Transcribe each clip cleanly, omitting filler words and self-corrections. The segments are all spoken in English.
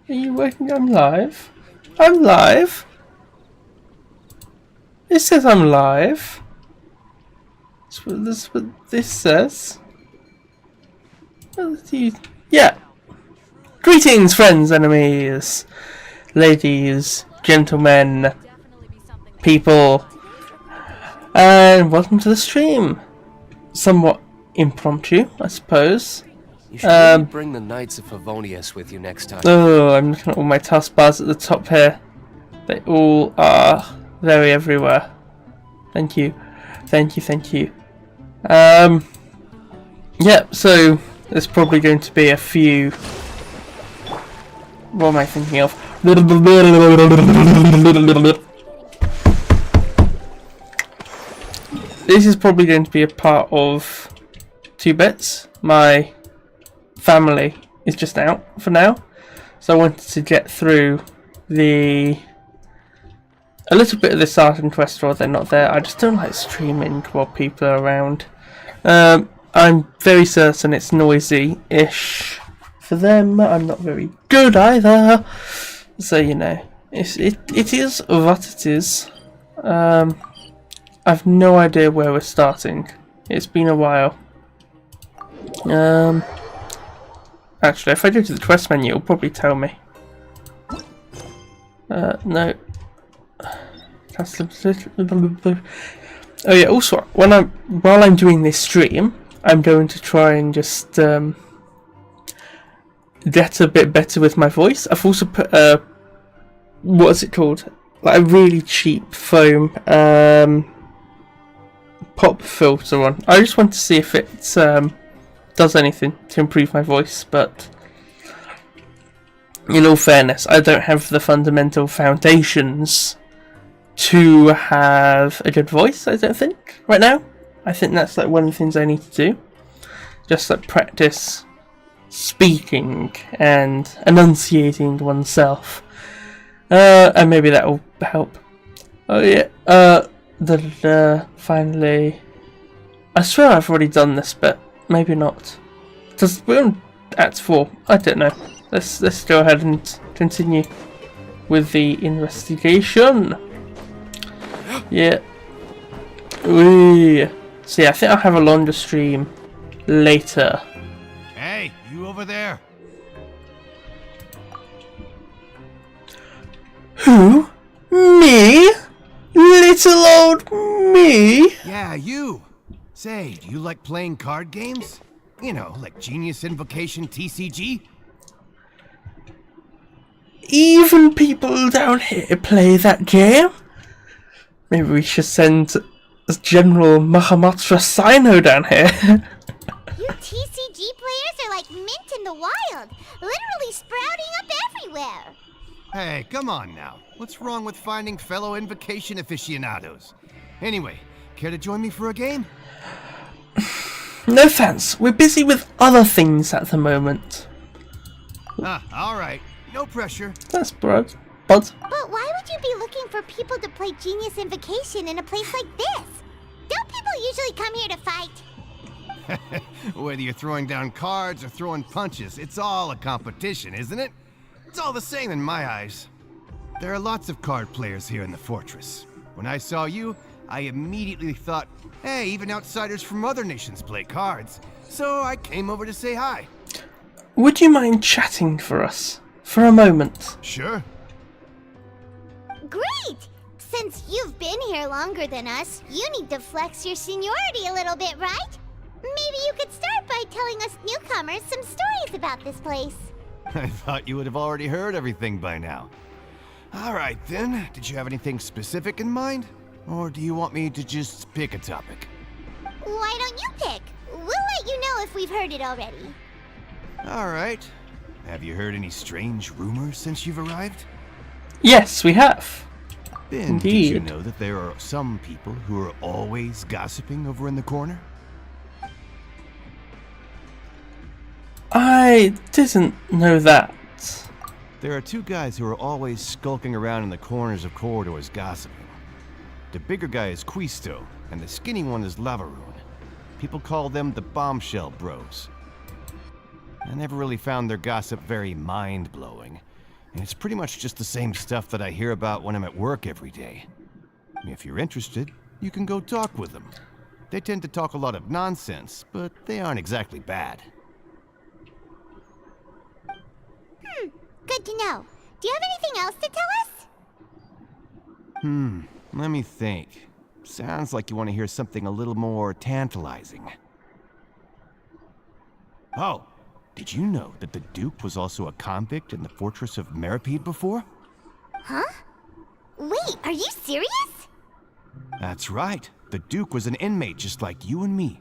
Are you working? I'm live. I'm live. It says I'm live. That's what this says. Yeah. Greetings, friends, enemies, ladies, gentlemen, people, and welcome to the stream. Somewhat impromptu, I suppose. You should really bring the Knights of Favonius with you next time. Oh, I'm looking at all my taskbars at the top here. They all are very everywhere. Thank you. Thank you, thank you. Yeah, so there's probably going to be a few... What am I thinking of? This is probably going to be a part of 2 bits. My family is just out for now, so I wanted to get through a little bit of the sergeant quest while they're not there. I just don't like streaming while people are around. I'm very certain it's noisy-ish for them. I'm not very good either, so you know, it is what it is. I've no idea where we're starting. It's been a while. Actually, if I go to the quest menu, it'll probably tell me. No. Oh yeah, also, while I'm doing this stream, I'm going to try and just get a bit better with my voice. I've also put what is it called? Like a really cheap foam pop filter on. I just want to see if it does anything to improve my voice, but in all fairness, I don't have the fundamental foundations to have a good voice, I don't think, right now. I think that's like one of the things I need to do. Just like practice speaking and enunciating oneself. And maybe that will help. Oh yeah, finally... I swear I've already done this, but maybe not. Because we're on Act 4, I don't know. Let's go ahead and continue with the investigation. Yeah. Ooh. So yeah, I think I'll have a longer stream later. Hey, you over there? Who? Me? Little old me? Yeah, you. Say, do you like playing card games? You know, like Genius Invocation TCG? Even people down here play that game? Maybe we should send General Mahamatra Sino down here. You TCG players are like mint in the wild, literally sprouting up everywhere. Hey, come on now. What's wrong with finding fellow Invocation aficionados? Anyway, care to join me for a game? No thanks, we're busy with other things at the moment. Alright. No pressure. That's bud. But why would you be looking for people to play Genius Invocation in a place like this? Don't people usually come here to fight? Whether you're throwing down cards or throwing punches, it's all a competition, isn't it? It's all the same in my eyes. There are lots of card players here in the fortress. When I saw you, I immediately thought, hey, even outsiders from other nations play cards. So I came over to say hi. Would you mind chatting for us? For a moment? Sure. Great! Since you've been here longer than us, you need to flex your seniority a little bit, right? Maybe you could start by telling us newcomers some stories about this place. I thought you would have already heard everything by now. All right, then. Did you have anything specific in mind? Or do you want me to just pick a topic? Why don't you pick? We'll let you know if we've heard it already. All right. Have you heard any strange rumors since you've arrived? Yes, we have. Then, Indeed. did you know that there are some people who are always gossiping over in the corner? I didn't know that. There are 2 guys who are always skulking around in the corners of corridors gossiping. The bigger guy is Quisto, and the skinny one is Lavaroon. People call them the Bombshell Bros. I never really found their gossip very mind-blowing. And it's pretty much just the same stuff that I hear about when I'm at work every day. If you're interested, you can go talk with them. They tend to talk a lot of nonsense, but they aren't exactly bad. Good to know. Do you have anything else to tell us? Let me think. Sounds like you want to hear something a little more tantalizing. Oh, did you know that the Duke was also a convict in the fortress of Meripede before? Huh? Wait, are you serious? That's right. The Duke was an inmate just like you and me.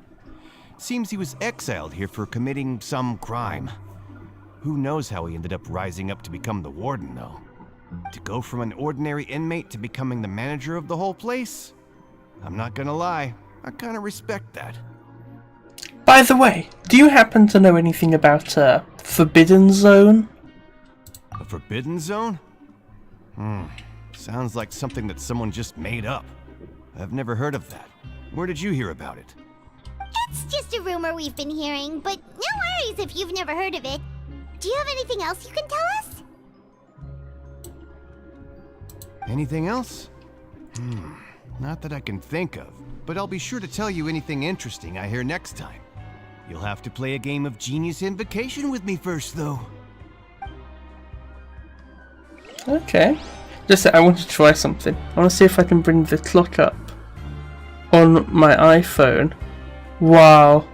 Seems he was exiled here for committing some crime. Who knows how he ended up rising up to become the warden, though. To go from an ordinary inmate to becoming the manager of the whole place? I'm not gonna lie, I kinda respect that. By the way, do you happen to know anything about Forbidden Zone? A forbidden zone? Sounds like something that someone just made up. I've never heard of that. Where did you hear about it? It's just a rumor we've been hearing, but no worries if you've never heard of it. Do you have anything else you can tell us? Anything else? Not that I can think of, but I'll be sure to tell you anything interesting I hear next time. You'll have to play a game of Genius Invocation with me first, though. Okay. Just I want to try something. I want to see if I can bring the clock up on my iPhone while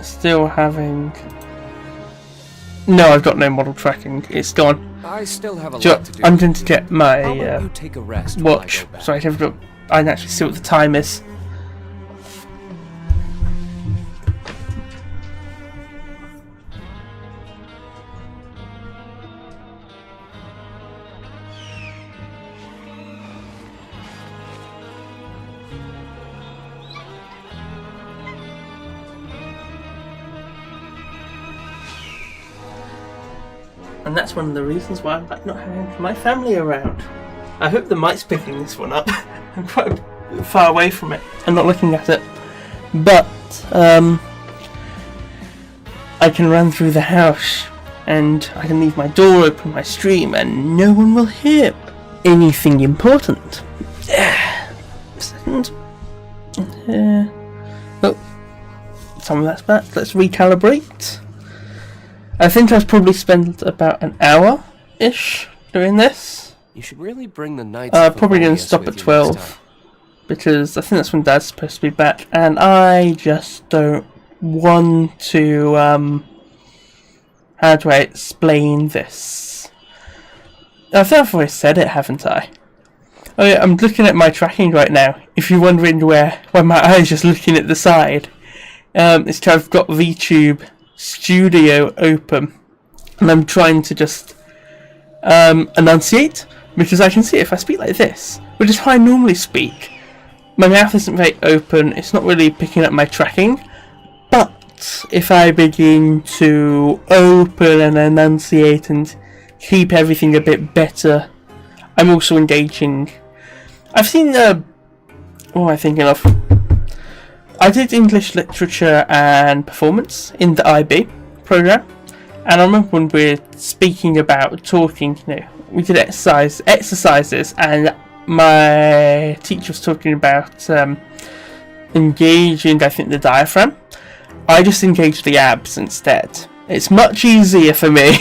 still having... No, I've got no model tracking. It's gone. I still have a lot to do. I'm going to get How my about you take a rest while I watch. go back? So I can actually see what the time is. And that's one of the reasons why I like not having my family around. I hope the mic's picking this one up. I'm quite far away from it and not looking at it. But I can run through the house and I can leave my door open, my stream, and no one will hear anything important. Second. Oh, some of that's back. Let's recalibrate. I think I've probably spent about an hour-ish doing this. You should really bring the knights. Probably going to stop at 12 because I think that's when Dad's supposed to be back, and I just don't want to. How do I explain this? I think I've always said it, haven't I? Oh yeah, I'm looking at my tracking right now. If you're wondering why my eye's just looking at the side, it's because I've got VTube Studio open and I'm trying to just enunciate, because I can see if I speak like this, which is how I normally speak, my mouth isn't very open, it's not really picking up my tracking, but if I begin to open and enunciate and keep everything a bit better, I'm also engaging. I've seen what am I thinking of? I did English literature and performance in the IB program, and I remember when we were speaking about talking, we did exercises, and my teacher was talking about engaging, I think, the diaphragm. I just engaged the abs instead. It's much easier for me,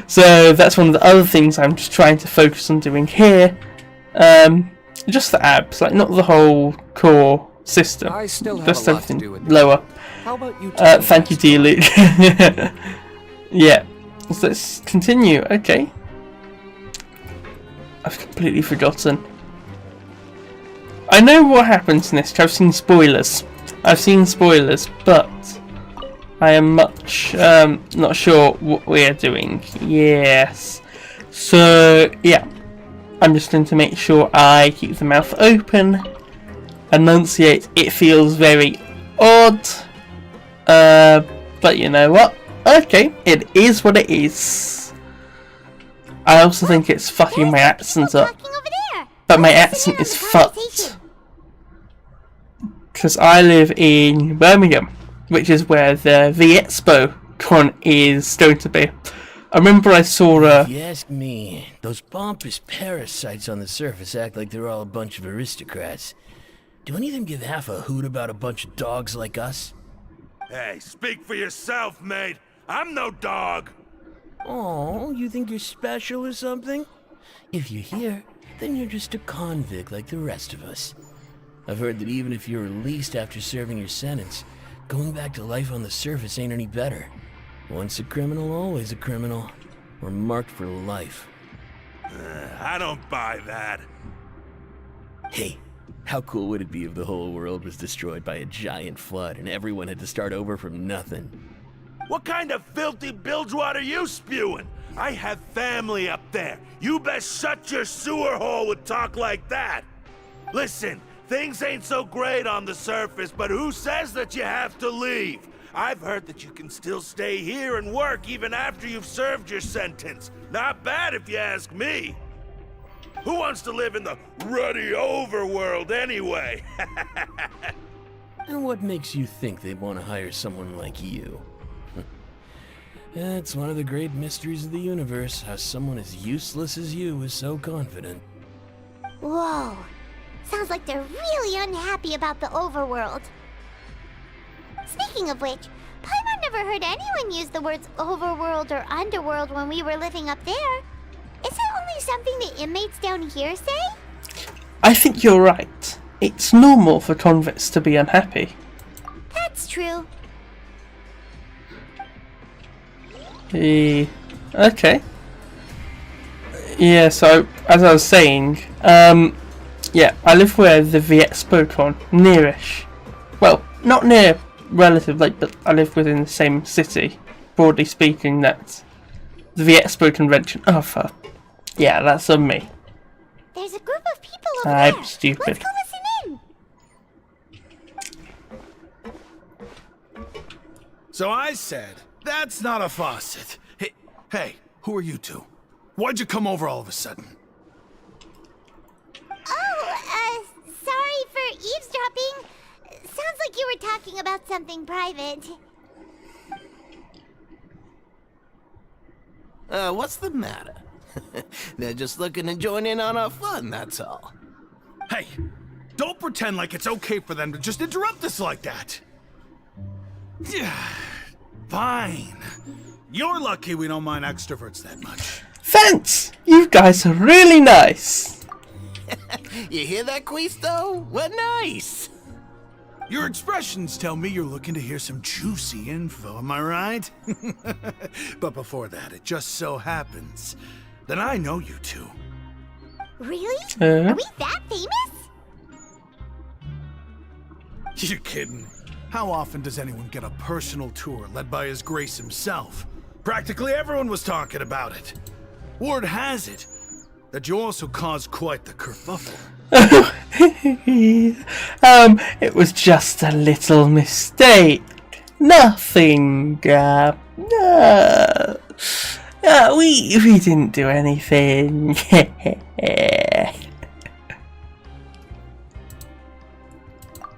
so that's one of the other things I'm just trying to focus on doing here. Just the abs, like not the whole core system. I still have just a lot everything to do with lower. How about you? Thank you, dear Luke. Yeah, so let's continue. Okay, I've completely forgotten. I know what happens next. I've seen spoilers. But I am much not sure what we're doing. Yes. So yeah, I'm just going to make sure I keep the mouth open. Enunciate. It feels very odd, but you know what? Okay, it is what it is. I also think it's fucking my accent up, but my accent is fucked because I live in Birmingham, which is where the Expo Con is going to be. I remember I saw If you ask me, those pompous parasites on the surface act like they're all a bunch of aristocrats. Do any of them give half a hoot about a bunch of dogs like us? Hey, speak for yourself, mate. I'm no dog. Oh, you think you're special or something? If you're here, then you're just a convict like the rest of us. I've heard that even if you're released after serving your sentence, going back to life on the surface ain't any better. Once a criminal, always a criminal. We're marked for life. I don't buy that. Hey, how cool would it be if the whole world was destroyed by a giant flood and everyone had to start over from nothing? What kind of filthy bilgewater are you spewing? I have family up there. You best shut your sewer hole with talk like that. Listen, things ain't so great on the surface, but who says that you have to leave? I've heard that you can still stay here and work even after you've served your sentence. Not bad if you ask me. Who wants to live in the ruddy overworld anyway? And what makes you think they want to hire someone like you? It's one of the great mysteries of the universe, how someone as useless as you is so confident. Whoa. Sounds like they're really unhappy about the overworld. Speaking of which, Paimon never heard anyone use the words overworld or underworld when we were living up there. Is it only something the inmates down here say? I think you're right. It's normal for convicts to be unhappy. That's true. Okay. Yeah, so, as I was saying, yeah, I live where the vtuberen, nearish. Well, not near relatively, but I live within the same city. Broadly speaking, that's the vtuberen convention. Oh, fuck. Yeah, that's on me. There's a group of people over I'm there. stupid. Let's go listen in. So I said, that's not a faucet. Hey, who are you two? Why'd you come over all of a sudden? Oh, sorry for eavesdropping. Sounds like you were talking about something private. What's the matter? They're just looking to join in on our fun, that's all. Hey, don't pretend like it's okay for them to just interrupt us like that. Yeah, fine. You're lucky we don't mind extroverts that much. Thanks! You guys are really nice! You hear that, Quisto? We're nice! Your expressions tell me you're looking to hear some juicy info, am I right? But before that, it just so happens that I know you two. Really? Are we that famous? You're kidding. How often does anyone get a personal tour led by His Grace himself? Practically everyone was talking about it. Word has it that you also caused quite the kerfuffle. It was just a little mistake. Nothing, we didn't do anything.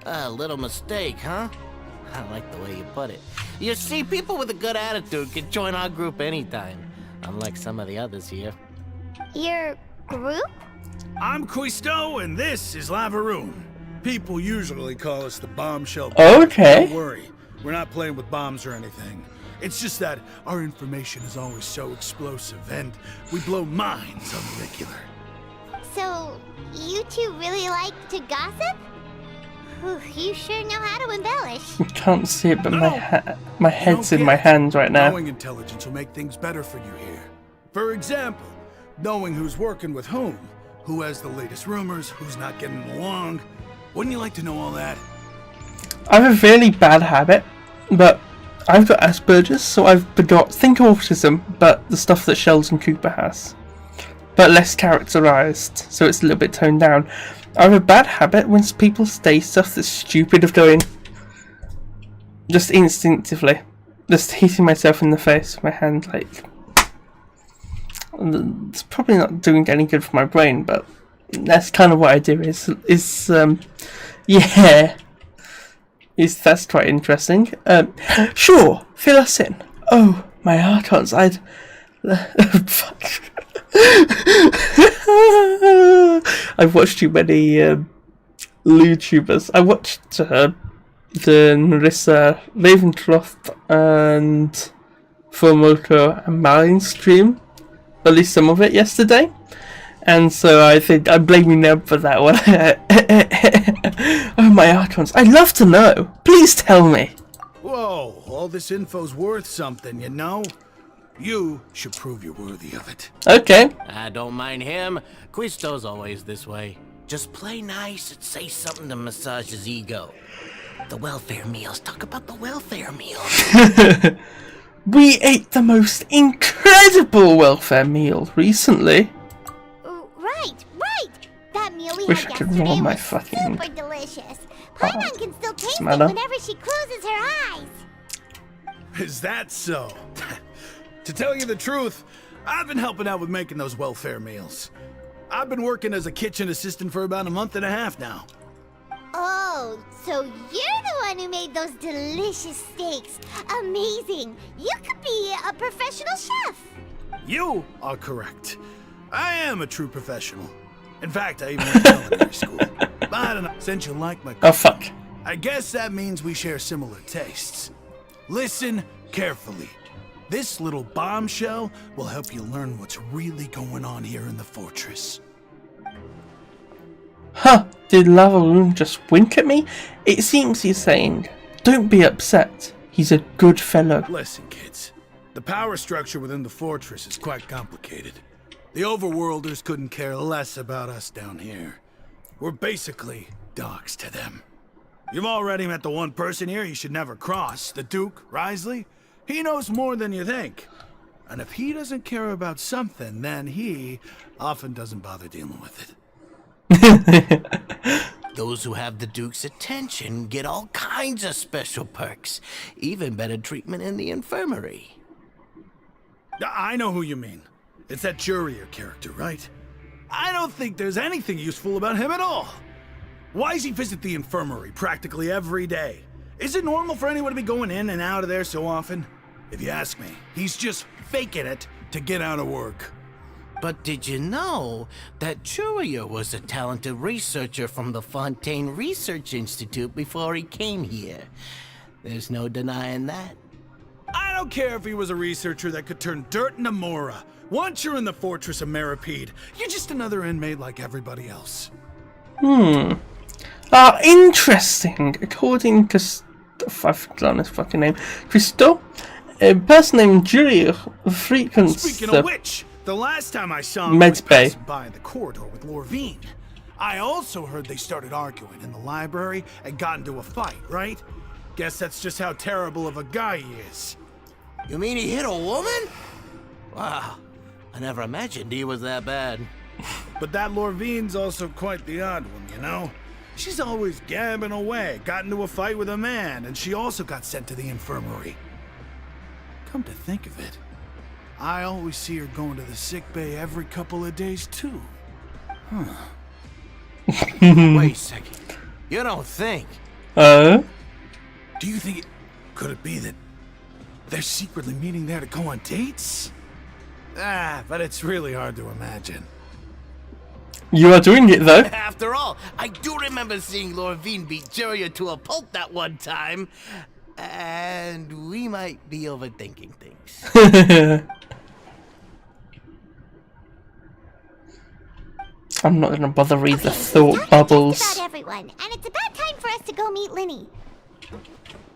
A little mistake, huh? I like the way you put it. You see, people with a good attitude can join our group anytime, unlike some of the others here. Your group? I'm Quisto, and this is Lavaroon. People usually call us the Bombshell. Okay. Don't worry, we're not playing with bombs or anything. It's just that our information is always so explosive, and we blow minds on the regular. So, you two really like to gossip? Whew, you sure know how to embellish. You can't see it, but No. my head's in my hands right now. Knowing intelligence will make things better for you here. For example, knowing who's working with whom, who has the latest rumors, who's not getting along. Wouldn't you like to know all that? I have a really bad habit, but I've got Asperger's, so I've got think autism, but the stuff that Sheldon Cooper has, but less characterized, so it's a little bit toned down. I have a bad habit when people say stuff that's stupid of going, just instinctively, just hitting myself in the face with my hand, like, it's probably not doing any good for my brain, but that's kind of what I do, yeah, that's quite interesting. Sure, fill us in. Oh, my Archons, Fuck. I've watched too many YouTubers. I watched the Narissa Ravencroft and Formoto and Malin stream, at least some of it yesterday, and so I think I'm blaming them for that one. Oh, my Archons, I'd love to know. Please tell me. Whoa, all this info's worth something, you know? You should prove you're worthy of it. Okay. I don't mind him. Quisto's always this way. Just play nice and say something to massage his ego. The welfare meals. Talk about the welfare meals. We ate the most incredible welfare meal recently. Right. That meal we Wish had I could yesterday roll my was fucking- super delicious. Paimon can still taste it matter. whenever she closes her eyes. Is that so? To tell you the truth, I've been helping out with making those welfare meals. I've been working as a kitchen assistant for about a month and a half now. Oh, so you're the one who made those delicious steaks. Amazing. You could be a professional chef. You are correct. I am a true professional. In fact, I even went to culinary school. But I don't know, since you like my Oh fuck. I guess that means we share similar tastes. Listen carefully. This little bombshell will help you learn what's really going on here in the fortress. Huh, did Lavaloon just wink at me? It seems he's saying, don't be upset. He's a good fellow. Listen, kids. The power structure within the fortress is quite complicated. The overworlders couldn't care less about us down here. We're basically dogs to them. You've already met the one person here you should never cross, the Duke, Risley. He knows more than you think. And if he doesn't care about something, then he often doesn't bother dealing with it. Those who have the Duke's attention get all kinds of special perks. Even better treatment in the infirmary. I know who you mean. It's that Jurier character, right? I don't think there's anything useful about him at all. Why does he visit the infirmary practically every day? Is it normal for anyone to be going in and out of there so often? If you ask me, he's just faking it to get out of work. But did you know that Jurier was a talented researcher from the Fontaine Research Institute before he came here? There's no denying that. I don't care if he was a researcher that could turn dirt into Mora. Once you're in the fortress of Meripede, you're just another inmate like everybody else. Interesting. According to... I've forgotten his fucking name. Christo? A person named Julia frequents Speaking of which, the last time I saw him, he Med was Bay. passing by in the corridor with Lorvine. I also heard they started arguing in the library and got into a fight, right? Guess that's just how terrible of a guy he is. You mean he hit a woman? Wow, I never imagined he was that bad. But that Lorvine's also quite the odd one, you know? She's always gabbing away, got into a fight with a man, and she also got sent to the infirmary. Come to think of it, I always see her going to the sick bay every couple of days, too. Wait a second. You don't think? Do you think it... Could it be that they're secretly meeting there to go on dates? But it's really hard to imagine. You are doing it though. After all, I do remember seeing Lorvine beat Jurier to a pulp that one time. And we might be overthinking things. I'm not gonna bother read the Okay, thought we've talked bubbles. just about everyone, and it's about time for us to go meet Linny.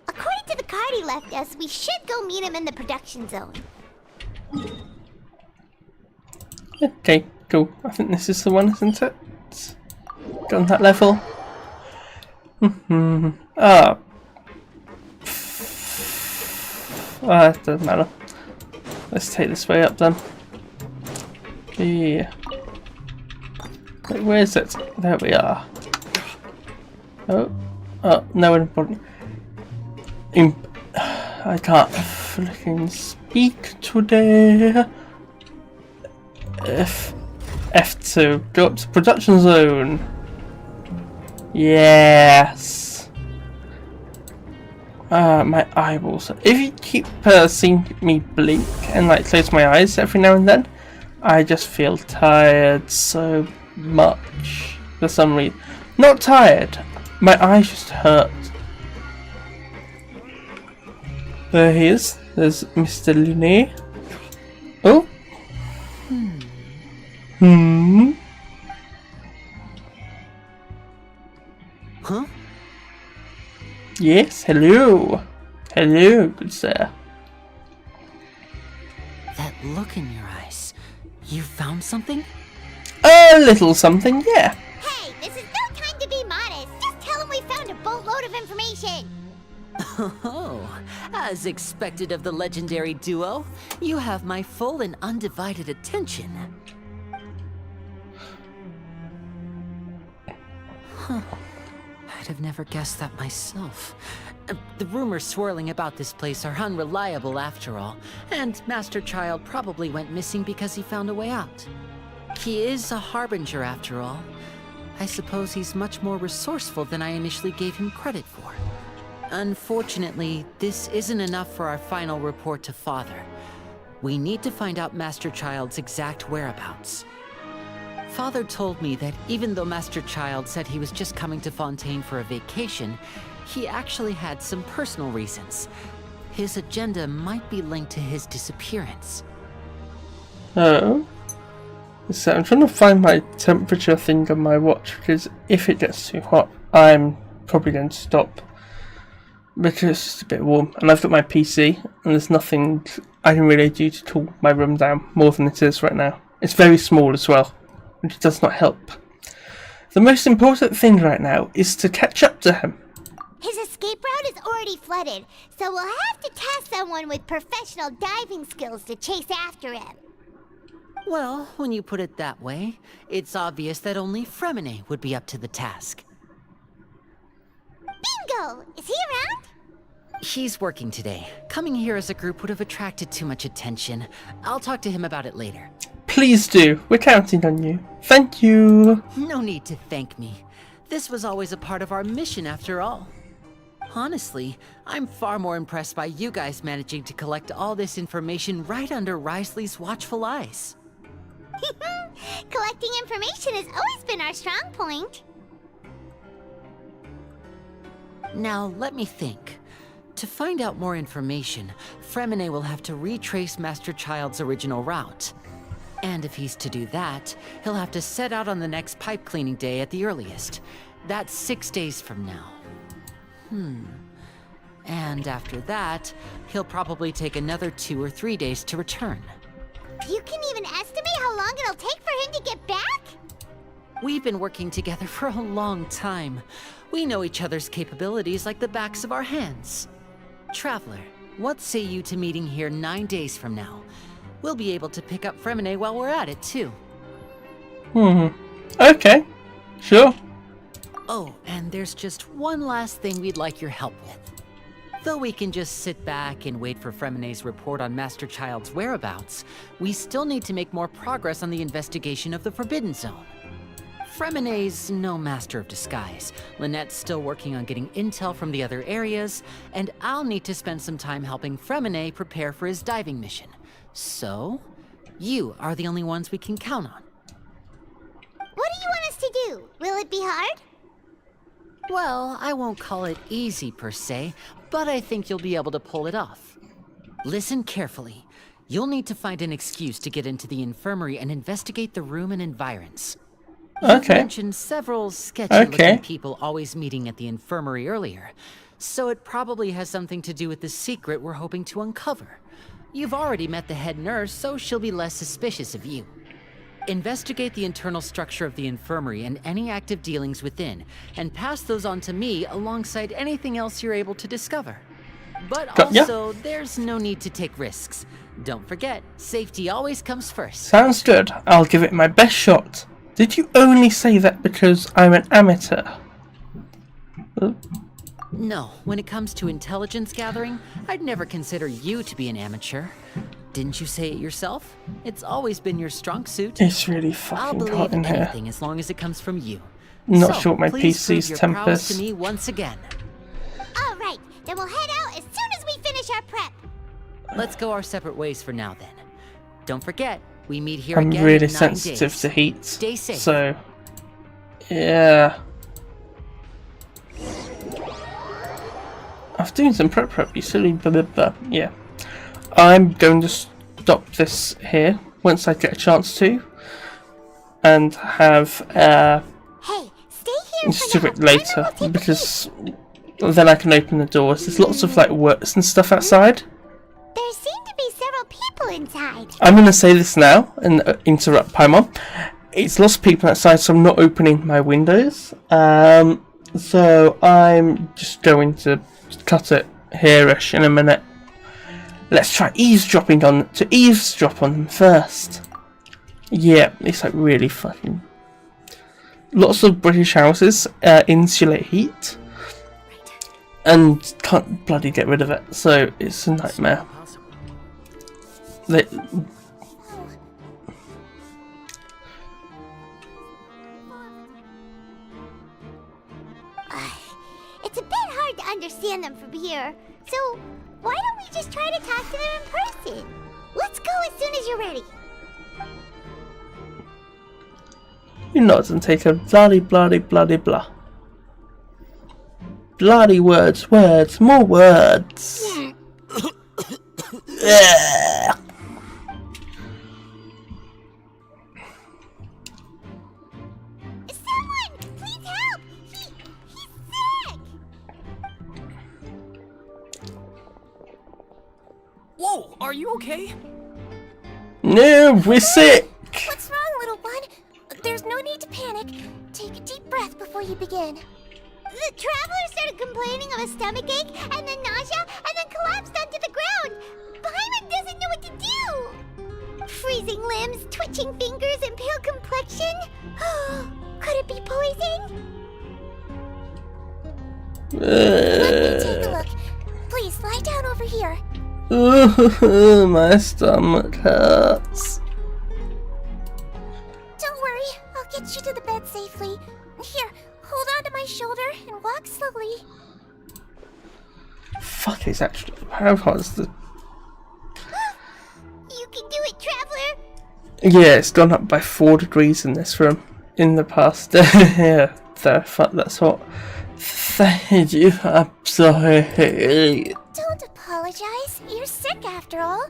According to the card he left us, we should go meet him in the production zone. Okay, cool. I think this is the one, isn't it? Go on that level. It doesn't matter. Let's take this way up then. Yeah. Wait, where is it? There we are. Oh, no important. I can't freaking speak today. F2. Go up to production zone. Yes. My eyeballs. If you keep seeing me blink and like close my eyes every now and then, I just feel tired so much for some reason. Not tired, my eyes just hurt. There he is. There's Mr. Luné. Oh. Huh? Yes, hello. Hello, good sir. That look in your eyes. You found something? A little something, yeah. Hey, this is no time to be modest. Just tell him we found a boatload of information. Oh, as expected of the legendary duo, you have my full and undivided attention. Huh. I'd have never guessed that myself. The rumors swirling about this place are unreliable after all, and Master Child probably went missing because he found a way out. He is a harbinger after all. I suppose he's much more resourceful than I initially gave him credit for. Unfortunately, this isn't enough for our final report to Father. We need to find out Master Child's exact whereabouts. Father told me that even though Master Child said he was just coming to Fontaine for a vacation, he actually had some personal reasons. His agenda might be linked to his disappearance. Oh. So I'm trying to find my temperature thing on my watch, because if it gets too hot, I'm probably going to stop. Because it's just a bit warm, and I've got my PC, and there's nothing I can really do to cool my room down more than it is right now. It's very small as well, which does not help. The most important thing right now is to catch up to him. His escape route is already flooded, so we'll have to task someone with professional diving skills to chase after him. Well, when you put it that way, it's obvious that only Fremine would be up to the task. Bingo! Is he around? He's working today. Coming here as a group would have attracted too much attention. I'll talk to him about it later. Please do. We're counting on you. Thank you. No need to thank me. This was always a part of our mission after all. Honestly, I'm far more impressed by you guys managing to collect all this information right under Risley's watchful eyes. Collecting information has always been our strong point. Now, let me think. To find out more information, Fremine will have to retrace Master Child's original route. And if he's to do that, he'll have to set out on the next pipe cleaning day at the earliest. That's 6 days from now. And after that, he'll probably take another 2 or 3 days to return. You can even estimate how long it'll take for him to get back? We've been working together for a long time. We know each other's capabilities like the backs of our hands. Traveler, what say you to meeting here 9 days from now? We'll be able to pick up Fremine while we're at it, too. Okay. Sure. Oh, and there's just one last thing we'd like your help with. Though we can just sit back and wait for Fremine's report on Master Child's whereabouts, we still need to make more progress on the investigation of the Forbidden Zone. Fremine's no master of disguise. Lynette's still working on getting intel from the other areas, and I'll need to spend some time helping Fremine prepare for his diving mission. So, you are the only ones we can count on. What do you want us to do? Will it be hard? Well, I won't call it easy per se, but I think you'll be able to pull it off. Listen carefully. You'll need to find an excuse to get into the infirmary and investigate the room and environs. You mentioned several sketchy-looking people always meeting at the infirmary earlier, so it probably has something to do with the secret we're hoping to uncover. You've already met the head nurse, so she'll be less suspicious of you. Investigate the internal structure of the infirmary and any active dealings within, and pass those on to me alongside anything else you're able to discover. But also, there's no need to take risks. Don't forget, safety always comes first. Sounds good. I'll give it my best shot. Did you only say that because I'm an amateur? No, when it comes to intelligence gathering, I'd never consider you to be an amateur. Didn't you say it yourself? It's always been your strong suit. It's really fucking hot in here. Anything as long as it comes from you. Not sure what my PC's temp is. To me once again. All right, then we'll head out finish our prep. Let's go our separate ways for now then. Don't forget, we meet here I'm again really in 9 sensitive days. to heat. Stay safe. So, yeah. After doing some prep, you silly blah blah blah. Yeah. I'm going to stop this here once I get a chance to. And have Hey, stay here just for do now. it later Paimon will take a because then I can open the doors. There's lots of like works and stuff outside. There seem to be several people inside. I'm going to say this now and interrupt Paimon. It's lots of people outside, so I'm not opening my windows. So I'm just going to cut it here-ish in a minute. Let's try eavesdrop on them first. Yeah, it's like really fucking. Lots of British houses insulate heat, and can't bloody get rid of it. So it's a nightmare. They, It's a bit hard to understand them from here. So, why don't we just try to talk to them in person? Let's go as soon as you're ready. you nod and take a bloody blah. Bloody words, more words. Yeah. Someone, please help! He's sick! Whoa, are you okay? No, we're sick. What's wrong, little one? There's no need to panic. Take a deep breath before you begin. The traveler started complaining of a stomachache, and then nausea, and then collapsed onto the ground. Paimon doesn't know what to do. Freezing limbs, twitching fingers, and pale complexion? Could it be poison? Let me take a look. Please, lie down over here. My stomach hurts. Don't worry, I'll get you to the bed safely. Here, hold on to my shoulder and walk slowly. Fuck, it's actually how hard is the? You can do it, traveler. Yeah, it's gone up by 4 degrees in this room in the past. Yeah, fuck, that's hot. Thank you. I'm sorry. Don't apologize. You're sick after all.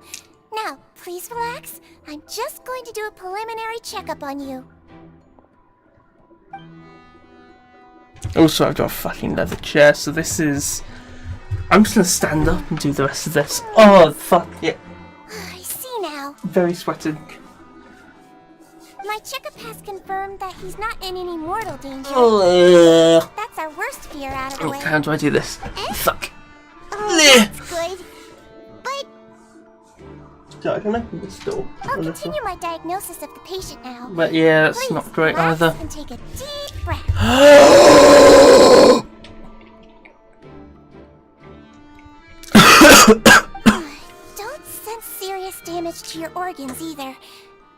Now, please relax. I'm just going to do a preliminary checkup on you. Also, I've got a fucking leather chair, so this is. I'm just gonna stand up and do the rest of this. Oh, fuck yeah. I see now. Very sweating. My checkup has confirmed that he's not in any mortal danger. Oh, That's our worst fear out of the way. how do I do this? Fuck. That's good. But So I can open this door. I'll continue my diagnosis of the patient now. But yeah, that's Please, not great relax either. and take a deep breath. Don't sense serious damage to your organs either.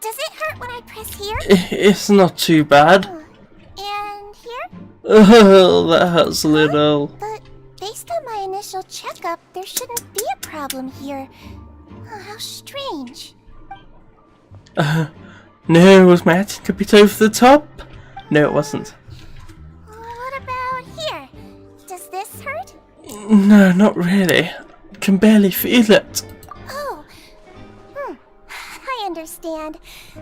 Does it hurt when I press here? It's not too bad. And here? Oh, that hurts a little. But based on my initial checkup, there shouldn't be a problem here. Oh, how strange. No, was my acting a bit over the top? No, it wasn't. What about here? Does this hurt? No, not really. Can barely feel it. Oh. I understand.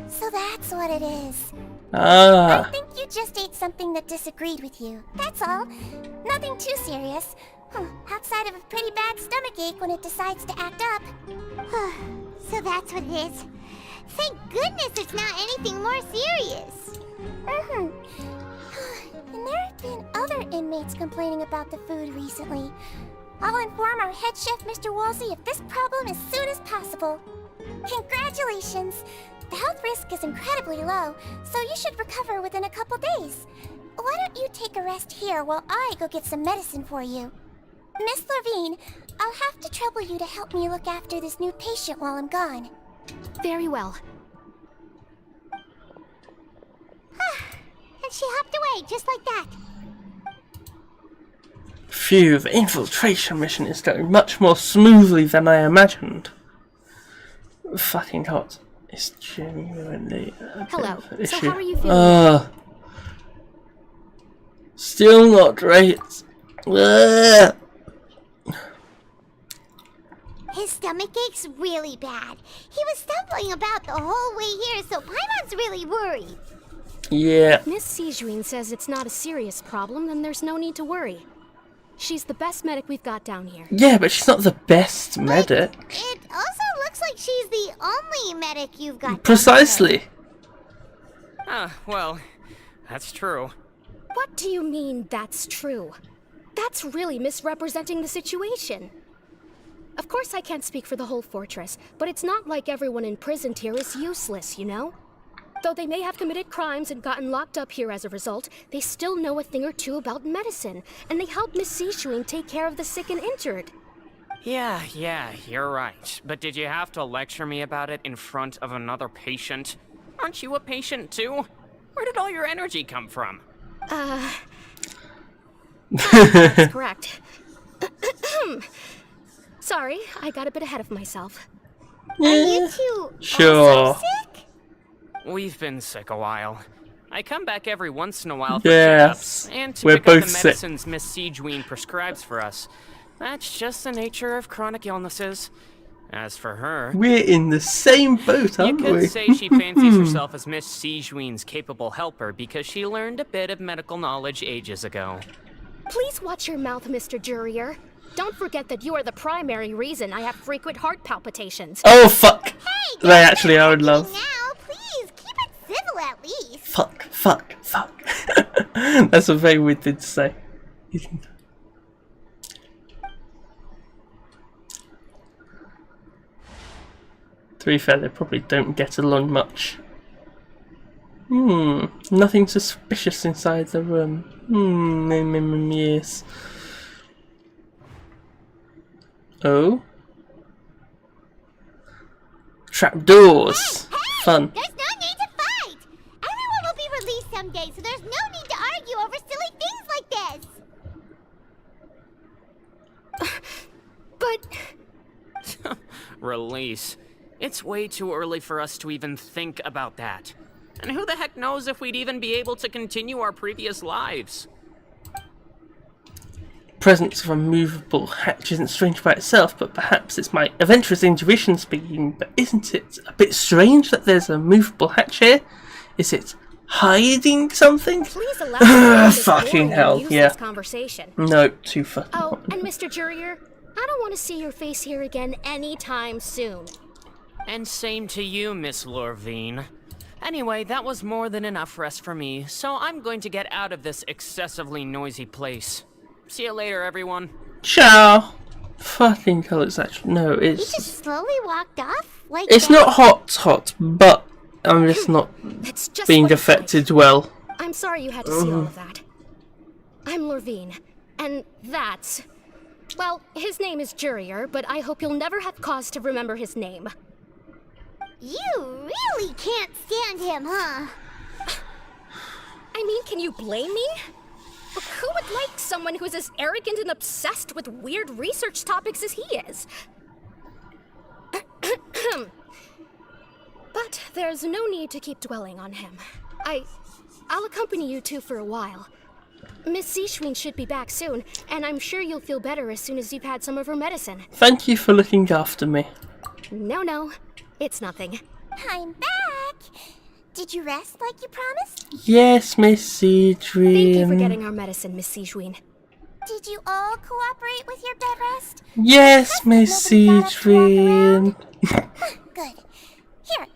So that's what it is. I Ah. think you just ate something that disagreed with you. That's all. Nothing too serious. Outside of a pretty bad stomachache when it decides to act up. So that's what it is. Thank goodness it's not anything more serious. And there have been other inmates complaining about the food recently. I'll inform our head chef, Mr. Woolsey, of this problem as soon as possible. Congratulations! The health risk is incredibly low, so you should recover within a couple days. Why don't you take a rest here while I go get some medicine for you? Miss Levine, I'll have to trouble you to help me look after this new patient while I'm gone. Very well. And she hopped away just like that. Phew, the infiltration mission is going much more smoothly than I imagined. Fucking hot. It's genuinely a Hello. bit of an issue. So how are you feeling? Still not great. His stomach aches really bad. He was stumbling about the whole way here, so Paimon's really worried. Yeah. Miss Sijuin says it's not a serious problem, then there's no need to worry. She's the best medic we've got down here. Yeah, but she's not the best medic. It also looks like she's the only medic you've got. Precisely. Well, that's true. What do you mean, that's true? That's really misrepresenting the situation. Of course I can't speak for the whole fortress, but it's not like everyone imprisoned here is useless, you know? Though they may have committed crimes and gotten locked up here as a result, they still know a thing or two about medicine, and they help Miss Sijuin take care of the sick and injured. Yeah, you're right. But did you have to lecture me about it in front of another patient? Aren't you a patient too? Where did all your energy come from? That's correct. Sorry, I got a bit ahead of myself. Are you two Sure. also sick? We've been sick a while. I come back every once in a while for Yes, checkups and to we're pick up both the sick. medicines Miss Sijuin prescribes for us. That's just the nature of chronic illnesses. As for her, We're in the same boat, you aren't could we? say she fancies herself as Miss Sijuin's capable helper because she learned a bit of medical knowledge ages ago. Please watch your mouth, Mr. Jurier. Don't forget that you are the primary reason I have frequent heart palpitations. Oh fuck! Hey, They actually are in love. now, please keep it civil at least. Fuck. That's a very weird thing to say. To be fair, they probably don't get along much. Nothing suspicious inside the room. Yes. Oh? Trapdoors! Fun. There's no need to fight. Everyone will be released someday, so there's no need to argue over silly things like this. But... Release. It's way too early for us to even think about that. And who the heck knows if we'd even be able to continue our previous lives? Presence of a movable hatch isn't strange by itself, but perhaps it's my adventurous intuition speaking. But isn't it a bit strange that there's a movable hatch here? Is it hiding something? Please allow me to Fucking hell, yeah. This conversation. No, too fucking. Oh, and Mr. Jurier, I don't want to see your face here again anytime soon. And same to you, Miss Lorvine. Anyway, that was more than enough rest for me, so I'm going to get out of this excessively noisy place. See you later, everyone. Ciao. Fucking hell, it's actually no. He It's just slowly walked off like it's that. not hot, but I'm just not It's just being what it is. affected well. I'm sorry you had to see all of that. I'm Lorvine, and that's... Well, his name is Jurier, but I hope you'll never have cause to remember his name. You really can't stand him, huh? I mean, can you blame me? Who would like someone who's as arrogant and obsessed with weird research topics as he is? But there's no need to keep dwelling on him. I'll accompany you two for a while. Miss Sijuin should be back soon, and I'm sure you'll feel better as soon as you've had some of her medicine. Thank you for looking after me. No, it's nothing. I'm back. Did you rest like you promised? Yes, Miss Adrian. Thank you for getting our medicine, Miss Sijuin. Did you all cooperate with your bed rest? Yes, Miss Adrian. Good. Here,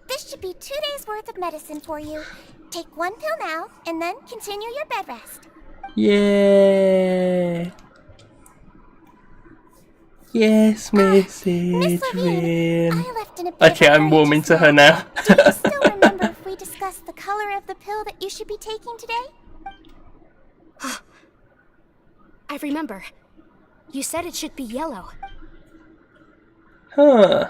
this should be 2 days worth of medicine for you. Take 1 pill now, and then continue your bed rest. Yeah. Yes, Miss Miss Levine, Adrian. I left in a bit Okay, of a I'm hurry warming just to her now. Do you still remember if we discussed the color of the pill that you should be taking today? I remember. You said it should be yellow. Huh.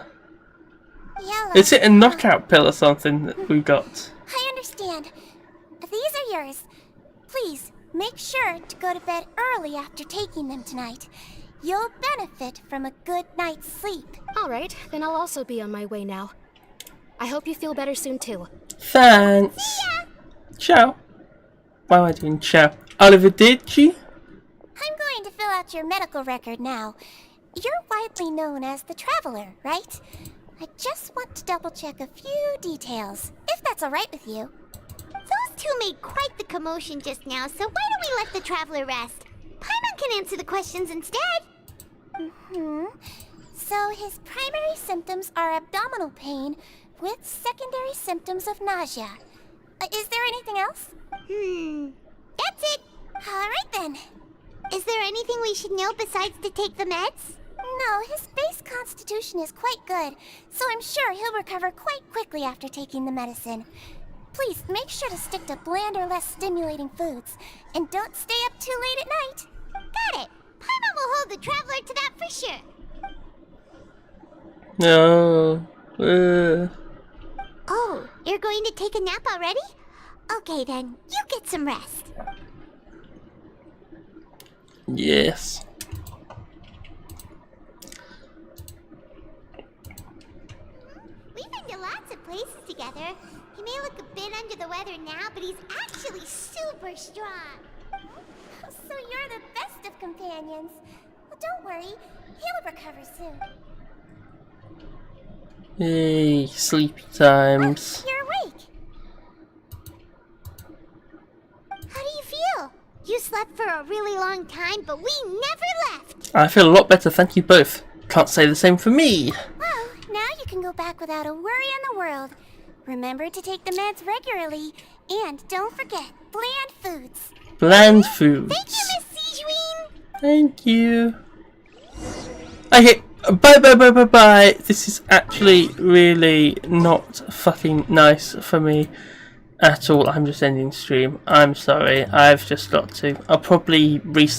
Yellow. Is it a knockout pill or something that we got? I understand. These are yours. Please, Make sure to go to bed early after taking them tonight. You'll benefit from a good night's sleep. Alright, then I'll also be on my way now. I hope you feel better soon too. Thanks. Ciao. Why am I doing ciao? Arrivederci? I'm going to fill out your medical record now. You're widely known as the Traveler, right? I just want to double check a few details, if that's alright with you. Those two made quite the commotion just now, so why don't we let the Traveler rest? Paimon can answer the questions instead. So his primary symptoms are abdominal pain with secondary symptoms of nausea. Is there anything else? That's it. Alright then. Is there anything we should know besides to take the meds? No, his base constitution is quite good, so I'm sure he'll recover quite quickly after taking the medicine. Please make sure to stick to bland or less stimulating foods, and don't stay up too late at night. Got it. Paimon will hold the Traveler to that for sure. No. Oh, you're going to take a nap already? Okay then, you get some rest. Yes. We've been to lots of places together. He may look a bit under the weather now, but he's actually super strong. So you're the best of companions. Well, don't worry, he'll recover soon. Yay, sleepy times. You're awake. How do you feel? You slept for a really long time, but we never left. I feel a lot better, thank you both. Can't say the same for me. Well, now you can go back without a worry in the world. Remember to take the meds regularly, and don't forget, bland foods. Bland foods. Thank you, Miss Sijween. Thank you. Okay, bye. This is actually really not fucking nice for me at all. I'm just ending stream. I'm sorry. I've just got to. I'll probably restart